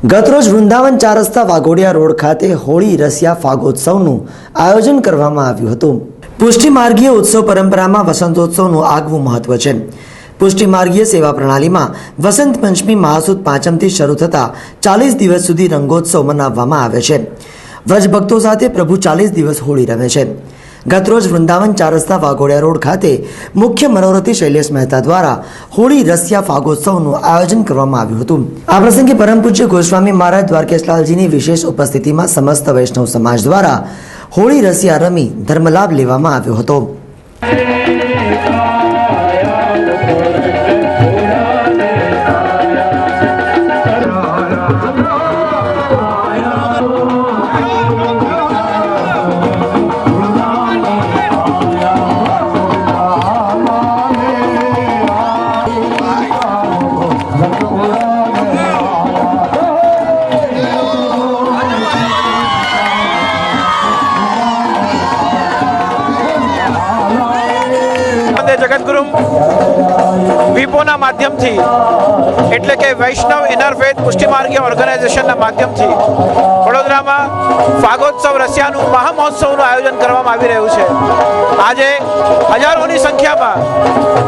ગતરોજ વૃંદાવન 4 રસ્તા વાઘોડિયા રોડ ખાતે હોળી રસિયા ફાગોત્સવનું આયોજન કરવામાં આવ્યું હતું। પુષ્ટિમાર્ગીય ઉત્સવ પરંપરામાં વસંતોત્સવનું આગવું મહત્વ છે। પુષ્ટિમાર્ગીય સેવા પ્રણાલીમાં વસંત પંચમી મહાસુદ પાંચમથી શરૂ થતા 40 દિવસ સુધી રંગોત્સવ મનાવવામાં આવે છે। વ્રજભક્તો સાથે પ્રભુ 40 દિવસ હોળી રમે છે। ગતરોજ વૃંદાવન 4 રસ્તા વાઘોડિયા રોડ ખાતે મુખ્ય મનોરથી શૈલેષ મહેતા દ્વારા હોળી રસિયા ફાગોત્સવનું આયોજન કરવામાં આવ્યું હતું। આ પ્રસંગે પરમ પૂજ્ય ગોસ્વામી મહારાજ દ્વારકેશલાલજીની વિશેષ ઉપસ્થિતિમાં સમસ્ત વૈષ્ણવ સમાજ દ્વારા હોળી રસિયા રમી ધર્મલાભ લેવામાં આવ્યો હતો। જગતગુરુ વિપોના માધ્યમથી એટલે કે વૈષ્ણવ ઇનરફેથ પુષ્ટિમાર્ગીય ઓર્ગેનાઇઝેશનના માધ્યમથી વડોદરામાં ફાગોત્સવ રસિયાનું મહામહોત્સવનું આયોજન કરવામાં આવી રહ્યું છે। આજે હજારોની સંખ્યામાં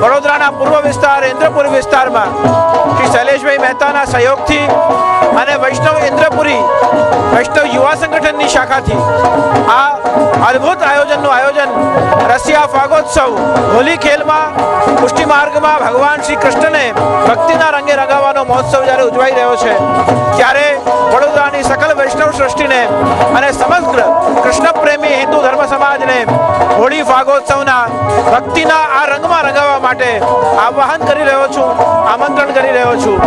વડોદરાના પૂર્વ વિસ્તાર ઇન્દ્રપુરી વિસ્તારમાં શ્રી શૈલેષભાઈ મહેતાના સહયોગથી અને વૈષ્ણવ ઇન્દ્રપુરી વૈષ્ણવ યુવા સંગઠનની શાખાથી આ અદ્ભુત આયોજનનું આયોજન રસિયા ફાગોત્સવ હોલી ખેલમાં પુષ્ટિ માર્ગમાં ભગવાન શ્રી કૃષ્ણને ભક્તિના રંગે રંગાવવાનો મહોત્સવ જ્યારે ઉજવાઈ રહ્યો છે ત્યારે વડોદરાની સકલ વૈષ્ણવ સૃષ્ટિને અને સમગ્ર કૃષ્ણ પ્રેમી હિન્દુ ધર્મ સમાજને હોળી ફાગોત્સવના ભક્તિના આ રંગમાં રંગાવવા માટે આહ્વાન કરી રહ્યો છું, આમંત્રણ કરી રહ્યો છું।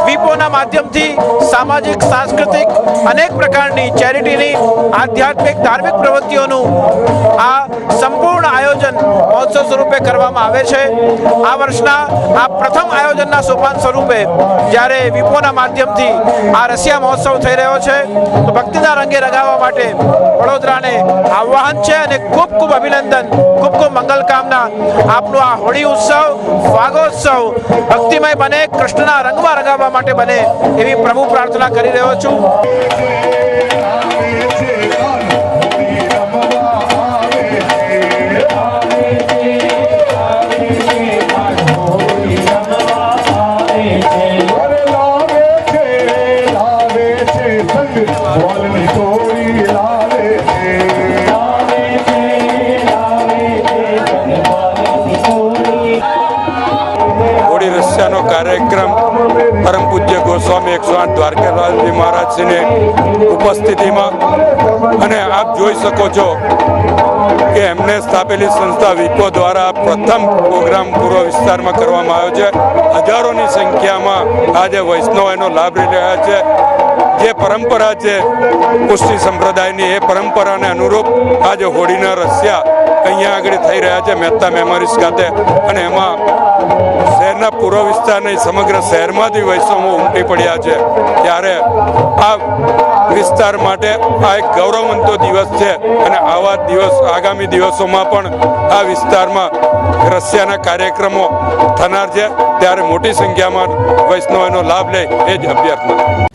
વિપોના માધ્યમથી સામાજિક સાંસ્કૃતિક અનેક પ્રકારની ચેરિટીની આધ્યાત્મિક ધાર્મિક પ્રવૃત્તિઓનું આ સંપૂર્ણ આયોજન મહોત્સવ સ્વરૂપે કરવામાં આવે છે। આ વર્ષના આ પ્રથમ આયોજનના સોપાન સ્વરૂપે જ્યારે વિપોના માધ્યમથી આ રસિયા મહોત્સવ થઈ રહ્યો છે તો ભક્તિના રંગે રંગાવવા માટે વડોદરાને આહ્વાન છે અને ખૂબ ખૂબ અભિનંદન, ખૂબ ખૂબ મંગલ કામના। આપનું આ હોળી ઉત્સવ ફાગોત્સવ ભક્તિમય બને, કૃષ્ણના રંગમાં રંગાવવા માટે બને એવી પ્રભુ પ્રાર્થના કરી રહ્યો છું। હોળી રસિયાનો કાર્યક્રમ પરમ પૂજ્ય ગોસ્વામી 108 દ્વારકેલાલજી મહારાજશ્રીની ઉપસ્થિતિમાં અને આપ જોઈ શકો છો કે એમને સ્થાપેલી સંસ્થા વિપો દ્વારા પ્રથમ પ્રોગ્રામ પૂર્વ વિસ્તારમાં કરવામાં આવ્યો છે। હજારોની સંખ્યામાં આજે વૈષ્ણવ એનો લાભ લઈ રહ્યા છે। જે પરંપરા છે પુષ્ટિ સંપ્રદાયની એ પરંપરાને અનુરૂપ આજે હોળીના રસિયા અહીંયા આગળ થઈ રહ્યા છે મહેતા મેમોરીઝ ખાતે અને એમાં શહેરના પૂર્વ વિસ્તારની સમગ્ર શહેરમાંથી વૈષ્ણવો ઉમટી પડ્યા છે। ત્યારે આ વિસ્તાર માટે આ એક ગૌરવવંતો દિવસ છે અને આવા દિવસ આગામી દિવસોમાં પણ આ વિસ્તારમાં રસિયાના કાર્યક્રમો થનાર છે। ત્યારે મોટી સંખ્યામાં વૈષ્ણવોનો લાભ લે એ જ અભ્યર્થના।